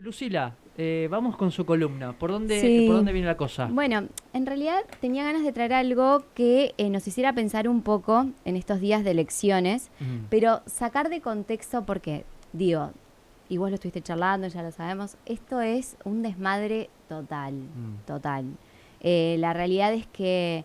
Lucila, vamos con su columna. ¿Por Sí, dónde viene la cosa? bueno, en realidad tenía ganas de traer algo que nos hiciera pensar un poco en estos días de elecciones, Mm, pero sacar de contexto porque, digo, y vos lo estuviste charlando, ya lo sabemos, esto es un desmadre total, mm, total. La realidad es que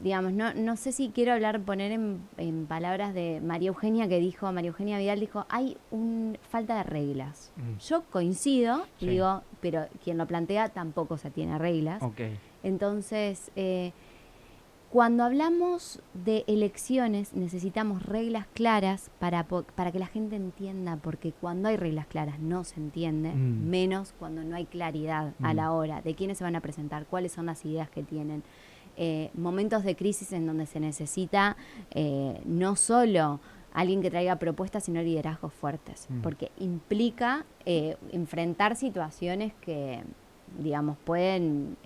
digamos, no sé si quiero poner en palabras de María Eugenia Vidal dijo, hay un falta de reglas. mm, Yo coincido y sí, digo, pero quien lo plantea tampoco se tiene reglas. ok. Entonces, cuando hablamos de elecciones necesitamos reglas claras para que la gente entienda, porque cuando hay reglas claras no se entiende, Mm, menos cuando no hay claridad a mm, la hora de quiénes se van a presentar, cuáles son las ideas que tienen. Momentos de crisis en donde se necesita no solo alguien que traiga propuestas, sino liderazgos fuertes, mm. porque implica enfrentar situaciones que, digamos, pueden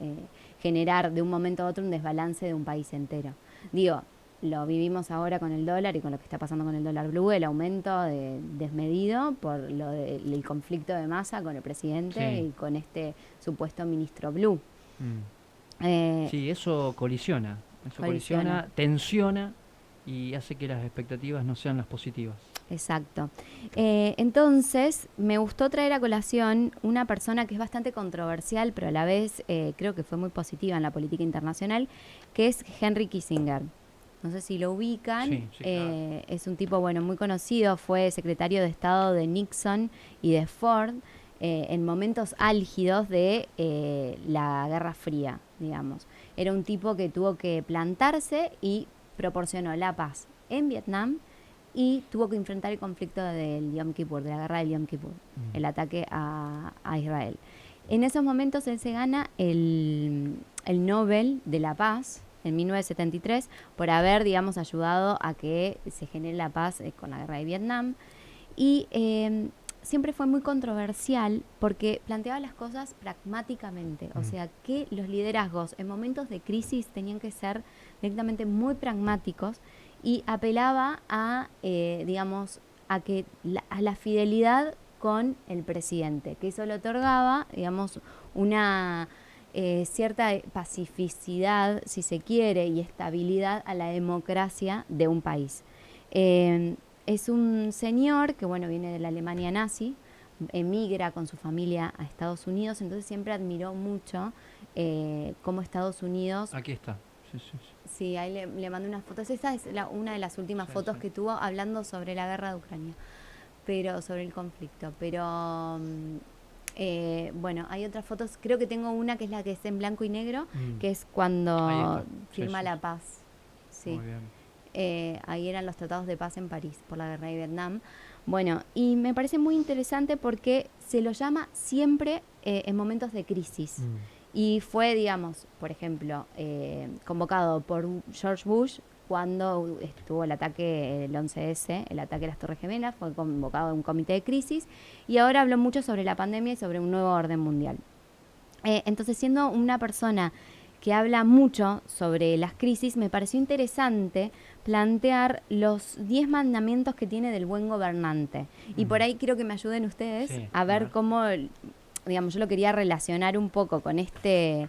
generar de un momento a otro un desbalance de un país entero. Digo, lo vivimos ahora con el dólar y con lo que está pasando con el dólar blue, el aumento desmedido por el conflicto de masa con el presidente Sí, y con este supuesto ministro blue. mm. Eh, Sí, eso Colisiona. colisiona, tensiona y hace que las expectativas no sean las positivas. Exacto. Entonces, me gustó traer a colación una persona que es bastante controversial, pero a la vez creo que fue muy positiva en la política internacional, que es Henry Kissinger. No sé si lo ubican. Sí, sí, claro. Es un tipo, bueno, muy conocido. Fue secretario de Estado de Nixon y de Ford en momentos álgidos de la Guerra Fría, digamos. Era un tipo que tuvo que plantarse y proporcionó la paz en Vietnam y tuvo que enfrentar el conflicto del Yom Kippur, de la guerra del Yom Kippur, Mm, el ataque a Israel. En esos momentos él se gana el Nobel de la Paz en 1973 por haber, digamos, ayudado a que se genere la paz con la guerra de Vietnam. Y siempre fue muy controversial porque planteaba las cosas pragmáticamente, o mm, sea, que los liderazgos en momentos de crisis tenían que ser directamente muy pragmáticos y apelaba a, digamos, a la fidelidad con el presidente, que eso le otorgaba, digamos, una cierta pacificidad, si se quiere, y estabilidad a la democracia de un país. Eh, es un señor que, bueno, viene de la Alemania nazi, emigra con su familia a Estados Unidos, entonces siempre admiró mucho cómo Estados Unidos. aquí está. Sí, sí, sí. Sí, ahí le mandé unas fotos. Esta es una de las últimas Sí, fotos sí. que tuvo hablando sobre la guerra de Ucrania, pero sobre el conflicto. Pero bueno, hay otras fotos. Creo que tengo una que es la que es en blanco y negro, Mm, que es ahí cuando está. Sí, firma sí, la sí. paz. Sí. Muy bien. Ahí eran los tratados de paz en París por la guerra de Vietnam. Bueno, y me parece muy interesante porque se lo llama siempre en momentos de crisis. Mm, Y fue, digamos, por ejemplo, convocado por George Bush cuando estuvo el ataque, el 11S, el ataque a las Torres Gemelas, fue convocado un comité de crisis y ahora habló mucho sobre la pandemia y sobre un nuevo orden mundial. Entonces, siendo una persona que habla mucho sobre las crisis, me pareció interesante plantear los 10 mandamientos que tiene del buen gobernante. Y por mm. ahí quiero que me ayuden ustedes Sí, a a ver ver. cómo, digamos, yo lo quería relacionar un poco con esta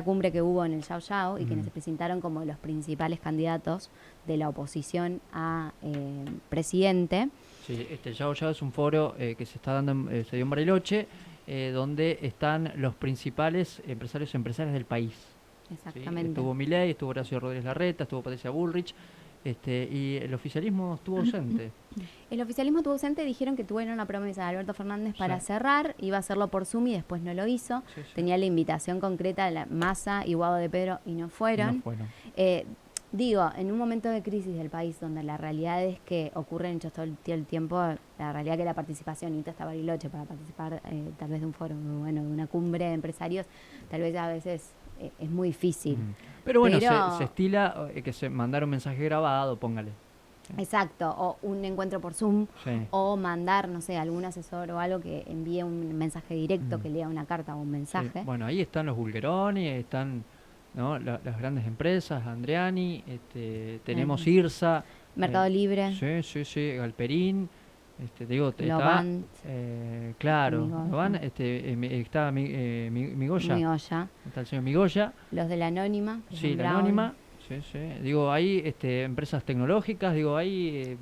cumbre que hubo en el Yao Yao y quienes Mm. se presentaron como los principales candidatos de la oposición a presidente. Sí, Yao Yao es un foro que se está dando, se dio en Bariloche, donde están los principales empresarios y empresarias del país. ¿Sí? Exactamente. Estuvo Milei, estuvo Horacio Rodríguez Larreta, estuvo Patricia Bullrich, y el oficialismo estuvo ausente. El oficialismo estuvo ausente, dijeron que tuvieron la promesa de Alberto Fernández Sí, para cerrar, iba a hacerlo por Zoom y después no lo hizo. sí, sí. Tenía la invitación concreta de la Massa y Guado de Pedro y no Y no fueron. fueron. Eh, Digo, en un momento de crisis del país donde la realidad es que ocurren hechos todo el tiempo, la realidad que la participación, y hasta Bariloche para participar tal vez de un foro, bueno, de una cumbre de empresarios, tal vez a veces es muy difícil. Mm. Pero bueno, se Pero estila que se mandara un mensaje grabado, póngale. Sí, exacto, o un encuentro por Zoom, sí. o mandar, no sé, algún asesor o algo que envíe un mensaje directo, Mm. que lea una carta o un Sí. mensaje. Bueno, ahí están los Bulgeroni, están, ¿no? Las grandes empresas, Andreani, tenemos Eh, IRSA, Mercado Libre. sí, sí, sí, Galperín. Digo, Lobant, claro, Migoya. Lobant, está Migoya, Migoya, está el señor Migoya, los de la Anónima, que sí, son la Brown, Anónima, sí, sí. Digo, hay empresas tecnológicas, digo, hay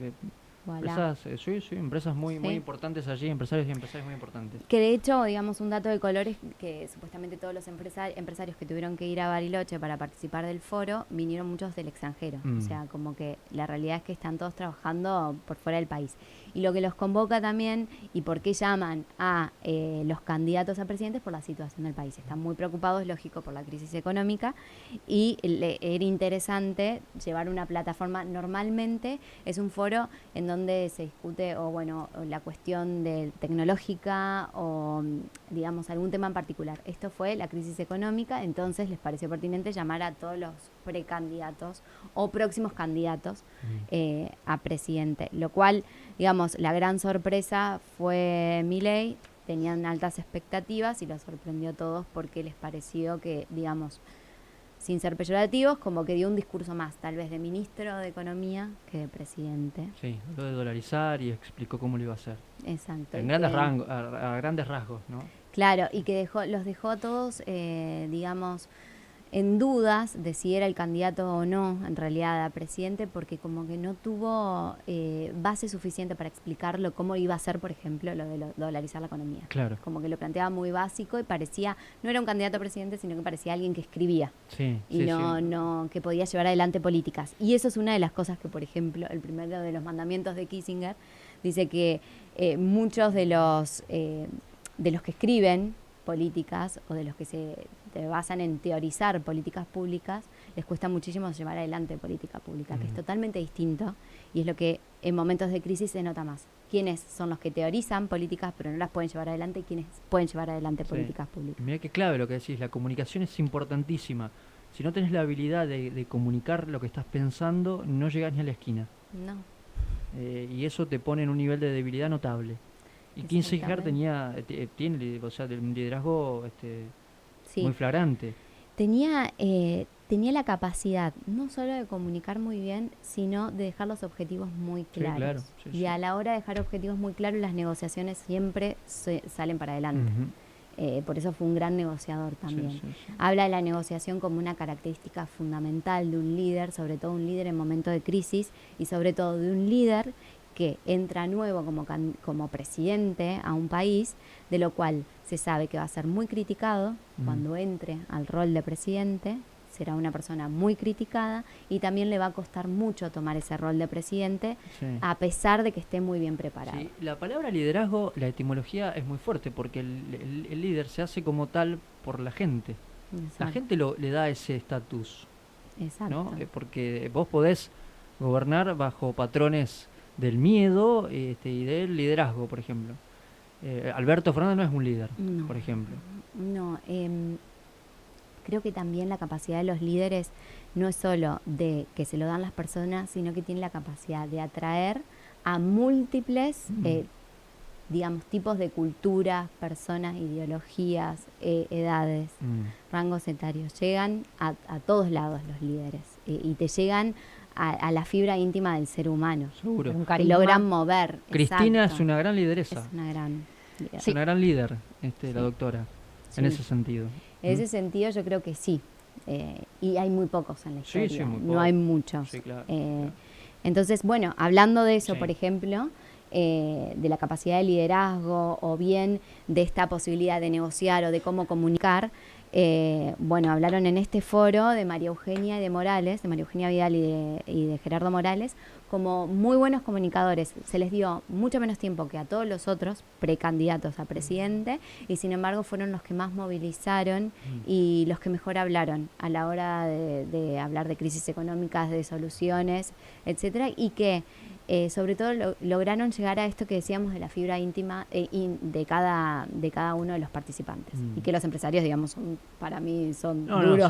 voilà. empresas, sí, empresas muy Sí. importantes allí, empresarios y empresarias muy importantes. Que de hecho, digamos, un dato de color es que supuestamente todos los empresarios que tuvieron que ir a Bariloche para participar del foro vinieron muchos del extranjero. O sea, como que la realidad es que están todos trabajando por fuera del país. Y lo que los convoca también, y por qué llaman a los candidatos a presidentes, por la situación del país. Están muy preocupados, lógico, por la crisis económica, y era interesante llevar una plataforma. Normalmente es un foro en donde se discute, o bueno, la cuestión de tecnológica o, digamos, algún tema en particular. Esto fue la crisis económica, entonces les pareció pertinente llamar a todos los precandidatos o próximos candidatos a presidente, lo cual, digamos, la gran sorpresa fue Milei. Tenían altas expectativas y los sorprendió a todos porque les pareció que, digamos, sin ser peyorativos, como que dio un discurso más, tal vez de ministro de Economía que de presidente. Sí, lo de dolarizar y explicó cómo lo iba a hacer. Exacto. En grandes a grandes rasgos, ¿no? Claro, y que los dejó a todos, digamos, en dudas de si era el candidato o no, en realidad, a presidente, porque como que no tuvo base suficiente para explicarlo cómo iba a ser, por ejemplo, lo de dolarizar la economía. Claro. Como que lo planteaba muy básico y parecía, no era un candidato a presidente, sino que parecía alguien que escribía. Sí, Y sí, no que podía llevar adelante políticas. Y eso es una de las cosas que, por ejemplo, el primero de los mandamientos de Kissinger dice que muchos de los que escriben políticas o de los que se basan en teorizar políticas públicas, les cuesta muchísimo llevar adelante política pública, que es totalmente distinto, y es lo que en momentos de crisis se nota más. ¿Quiénes son los que teorizan políticas pero no las pueden llevar adelante y quiénes pueden llevar adelante políticas públicas? Mira qué clave lo que decís, la comunicación es importantísima. Si no tenés la habilidad de comunicar lo que estás pensando, no llegás ni a la esquina. No. Y eso te pone en un nivel de debilidad notable. Y Kissinger tiene, o sea, un liderazgo sí. muy flagrante. Tenía la capacidad no solo de comunicar muy bien, sino de dejar los objetivos muy claros. Sí, claro. Sí, y a la hora de dejar objetivos muy claros, las negociaciones siempre salen para adelante. Por eso fue un gran negociador también. Sí. Habla de la negociación como una característica fundamental de un líder, sobre todo un líder en momentos de crisis, y sobre todo de un líder que entra nuevo como presidente a un país, de lo cual se sabe que va a ser muy criticado cuando entre al rol de presidente. Será una persona muy criticada y también le va a costar mucho tomar ese rol de presidente, a pesar de que esté muy bien preparado. Sí, la palabra liderazgo, la etimología es muy fuerte porque el líder se hace como tal por la gente. Exacto. La gente le da ese estatus. Exacto. ¿No? Porque vos podés gobernar bajo patrones del miedo y del liderazgo, por ejemplo. Alberto Fernández no es un líder, por ejemplo. No, creo que también la capacidad de los líderes no es solo de que se lo dan las personas, sino que tiene la capacidad de atraer a múltiples, digamos, tipos de culturas, personas, ideologías, edades, rangos etarios. Llegan a todos lados los líderes y te llegan a la fibra íntima del ser humano. Seguro. Y logran mover. Cristina exacto. Es una gran lideresa. Es una gran líder. Es una gran líder, la doctora, en ese sentido. En ese sentido yo creo que sí. Y hay muy pocos en la historia. No hay muchos. Sí, claro. Entonces, bueno, hablando de eso, por ejemplo, de la capacidad de liderazgo o bien de esta posibilidad de negociar o de cómo comunicar, bueno, hablaron en este foro de María Eugenia y de Morales, de María Eugenia Vidal y de Gerardo Morales, como muy buenos comunicadores. Se les dio mucho menos tiempo que a todos los otros precandidatos a presidente y sin embargo fueron los que más movilizaron y los que mejor hablaron a la hora de hablar de crisis económicas, de soluciones, etcétera, y que sobre todo lograron llegar a esto que decíamos de la fibra íntima de cada uno de los participantes. Y que los empresarios, digamos, para mí son duros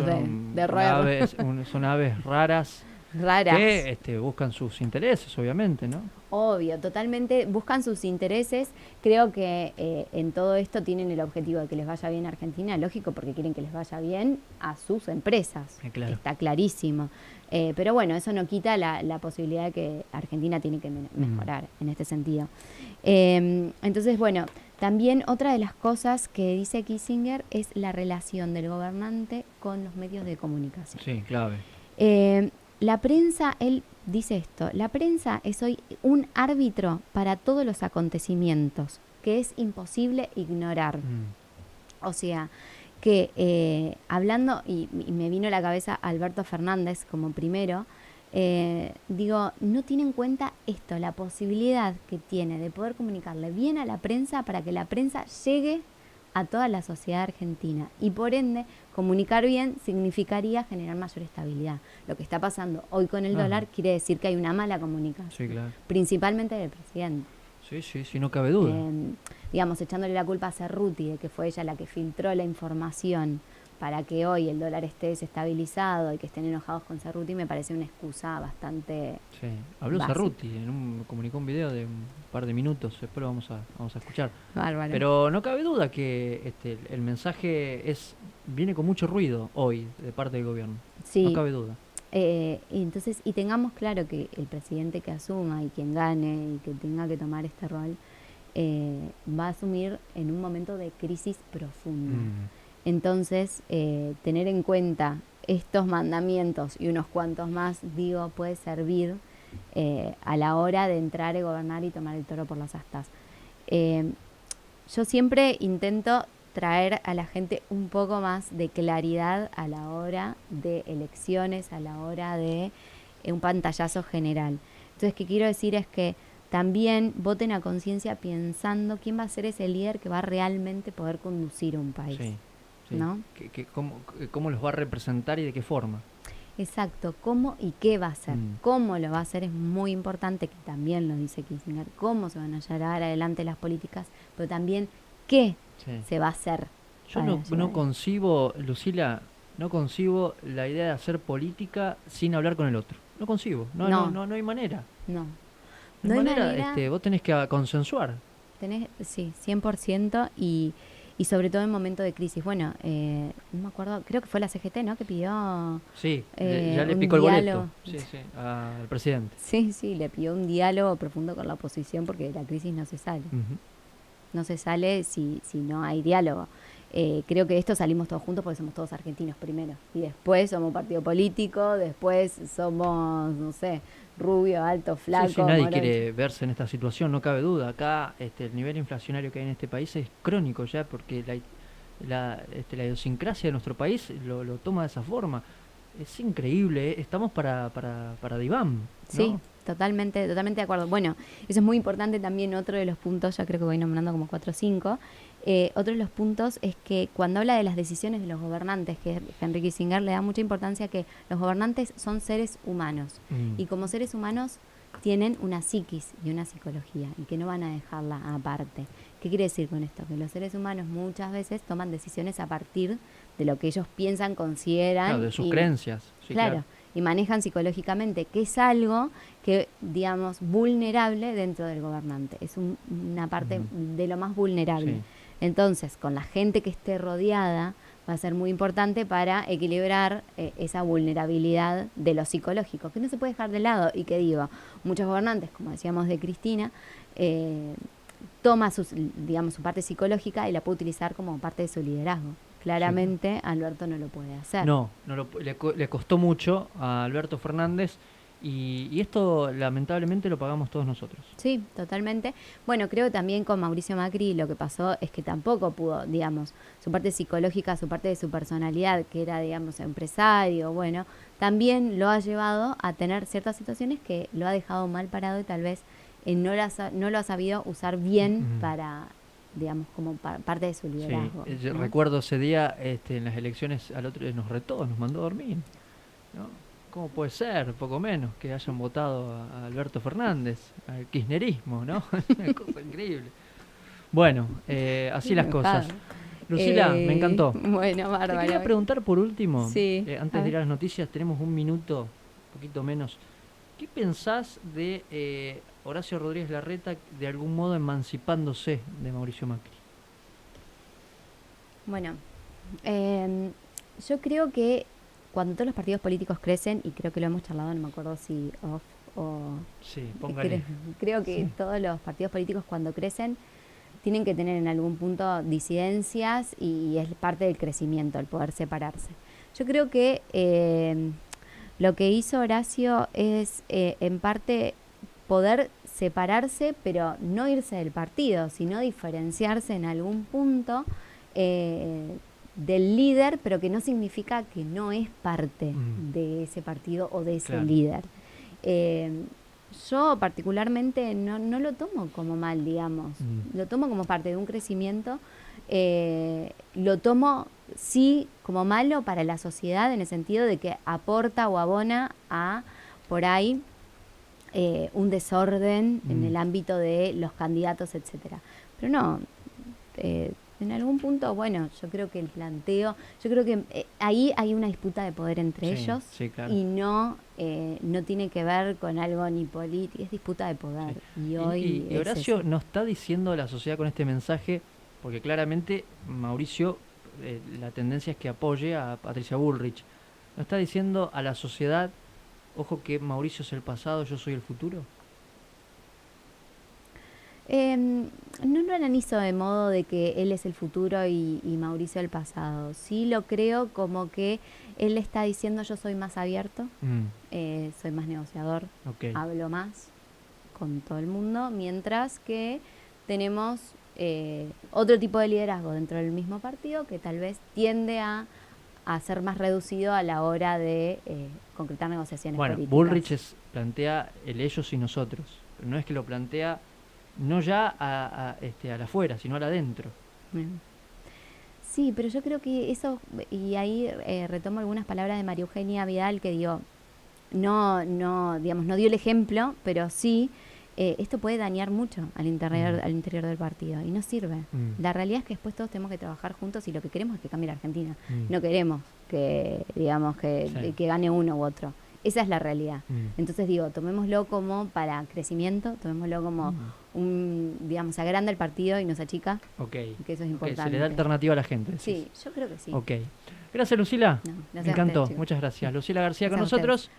de roer. Son aves raras. raras. Que buscan sus intereses, obviamente, ¿no? Obvio, totalmente buscan sus intereses. Creo que en todo esto tienen el objetivo de que les vaya bien a Argentina, lógico, porque quieren que les vaya bien a sus empresas. Claro. Está clarísimo. Pero bueno, eso no quita la posibilidad de que Argentina tiene que mejorar en este sentido. Entonces, bueno, también otra de las cosas que dice Kissinger es la relación del gobernante con los medios de comunicación. Sí, clave. La prensa, él dice esto, la prensa es hoy un árbitro para todos los acontecimientos que es imposible ignorar. O sea, que hablando, y me vino a la cabeza Alberto Fernández como primero, digo, no tiene en cuenta esto, la posibilidad que tiene de poder comunicarle bien a la prensa para que la prensa llegue a toda la sociedad argentina y por ende comunicar bien significaría generar mayor estabilidad. Lo que está pasando hoy con el dólar quiere decir que hay una mala comunicación, sí, claro, principalmente del presidente. Sí, no cabe duda. Digamos, echándole la culpa a Cerruti de que fue ella la que filtró la información para que hoy el dólar esté desestabilizado y que estén enojados con Cerruti, me parece una excusa bastante habló básica. Cerruti, comunicó un video de un par de minutos, después lo vamos a escuchar. Bárbaro. Pero no cabe duda que el mensaje viene con mucho ruido hoy de parte del gobierno. Sí. No cabe duda. Y tengamos claro que el presidente que asuma y quien gane y que tenga que tomar este rol va a asumir en un momento de crisis profunda. Entonces, tener en cuenta estos mandamientos y unos cuantos más, puede servir a la hora de entrar y gobernar y tomar el toro por las astas. Yo siempre intento traer a la gente un poco más de claridad a la hora de elecciones, a la hora de un pantallazo general. Entonces, ¿qué quiero decir? Es que también voten a conciencia pensando quién va a ser ese líder que va a realmente poder conducir un país. Sí. ¿No? ¿Cómo los va a representar y de qué forma? Exacto, cómo y qué va a hacer. Cómo lo va a hacer es muy importante, que también lo dice Kissinger, cómo se van a llevar adelante las políticas, pero también qué se va a hacer. Yo no concibo, Lucila, no concibo la idea de hacer política sin hablar con el otro. No concibo, no hay manera. No hay manera. Vos tenés que consensuar. Sí, 100% y sobre todo en momentos de crisis. Bueno, no me acuerdo, creo que fue la CGT, ¿no? Que pidió ya le picó el boleto al presidente. Sí, le pidió un diálogo profundo con la oposición porque de la crisis no se sale. No se sale si no hay diálogo. Creo que de esto salimos todos juntos porque somos todos argentinos primero. Y después somos partido político, después somos, no sé, rubio, alto, flaco. Sí, nadie quiere verse en esta situación, no cabe duda. Acá el nivel inflacionario que hay en este país es crónico ya, porque la idiosincrasia de nuestro país lo toma de esa forma. Es increíble, estamos para diván, ¿no? Sí, totalmente de acuerdo. Bueno, eso es muy importante también. Otro de los puntos, ya creo que voy nombrando como 4 o 5. Otro de los puntos es que cuando habla de las decisiones de los gobernantes, que Henry Kissinger le da mucha importancia a que los gobernantes son seres humanos y como seres humanos tienen una psiquis y una psicología y que no van a dejarla aparte. ¿Qué quiere decir con esto? Que los seres humanos muchas veces toman decisiones a partir de lo que ellos piensan, consideran. Claro, de sus creencias. Sí, claro, y manejan psicológicamente, que es algo que, digamos, vulnerable dentro del gobernante. Es una parte de lo más vulnerable. Sí. Entonces, con la gente que esté rodeada, va a ser muy importante para equilibrar esa vulnerabilidad de lo psicológico, que no se puede dejar de lado. Y que muchos gobernantes, como decíamos de Cristina, toma su parte psicológica y la puede utilizar como parte de su liderazgo. Claramente Alberto no lo puede hacer. Le costó mucho a Alberto Fernández y esto lamentablemente lo pagamos todos nosotros. Sí, totalmente. Bueno, creo que también con Mauricio Macri lo que pasó es que tampoco pudo, su parte psicológica, su parte de su personalidad, que era, empresario, también lo ha llevado a tener ciertas situaciones que lo ha dejado mal parado y tal vez no lo ha sabido usar bien para, como parte de su liderazgo. Sí. ¿No? Recuerdo ese día en las elecciones al otro nos retó, nos mandó a dormir, ¿no? ¿Cómo puede ser, poco menos, que hayan votado a Alberto Fernández, al kirchnerismo, ¿no? Una cosa increíble. Bueno, así las cosas. Lucila, me encantó. Bueno, bárbaro. Te quería preguntar por último, sí, antes de ir a las noticias, tenemos un minuto poquito menos. ¿Qué pensás de Horacio Rodríguez Larreta de algún modo emancipándose de Mauricio Macri? Bueno, yo creo que cuando todos los partidos políticos crecen, y creo que lo hemos charlado, no me acuerdo si off o... Sí, póngale. Creo que todos los partidos políticos cuando crecen tienen que tener en algún punto disidencias y es parte del crecimiento, el poder separarse. Yo creo que lo que hizo Horacio es en parte poder separarse, pero no irse del partido, sino diferenciarse en algún punto del líder, pero que no significa que no es parte de ese partido o de ese líder. Yo particularmente no lo tomo como mal, digamos. Lo tomo como parte de un crecimiento. Lo tomo, sí, como malo para la sociedad en el sentido de que aporta o abona a, por ahí, un desorden en el ámbito de los candidatos, etcétera. Pero no, en algún punto, bueno, yo creo que el planteo, yo creo que ahí hay una disputa de poder entre ellos, claro. Y no tiene que ver con algo ni político, es disputa de poder. Sí. Y Horacio no está diciendo a la sociedad con este mensaje, porque claramente Mauricio, la tendencia es que apoye a Patricia Bullrich. ¿No está diciendo a la sociedad, ojo que Mauricio es el pasado, yo soy el futuro? No lo analizo de modo de que él es el futuro y Mauricio el pasado. Sí lo creo como que él está diciendo yo soy más abierto, soy más negociador, hablo más con todo el mundo, mientras que tenemos otro tipo de liderazgo dentro del mismo partido que tal vez tiende a ser más reducido a la hora de concretar negociaciones políticas. Bullrich plantea el ellos y nosotros, pero no es que lo plantea no ya al afuera, sino al adentro. Sí, pero yo creo que eso, y ahí retomo algunas palabras de María Eugenia Vidal que dio, no dio el ejemplo, pero sí, esto puede dañar mucho al interior del partido y no sirve. La realidad es que después todos tenemos que trabajar juntos y lo que queremos es que cambie la Argentina. No queremos que, que gane uno u otro. Esa es la realidad. Entonces digo, tomémoslo como para crecimiento, tomémoslo como se agranda el partido y nos achica. Que eso es importante. Se le da alternativa a la gente. Sí, yo creo que sí. Gracias, Lucila. No, gracias. Me encantó. Muchas gracias. Lucila García con nosotros.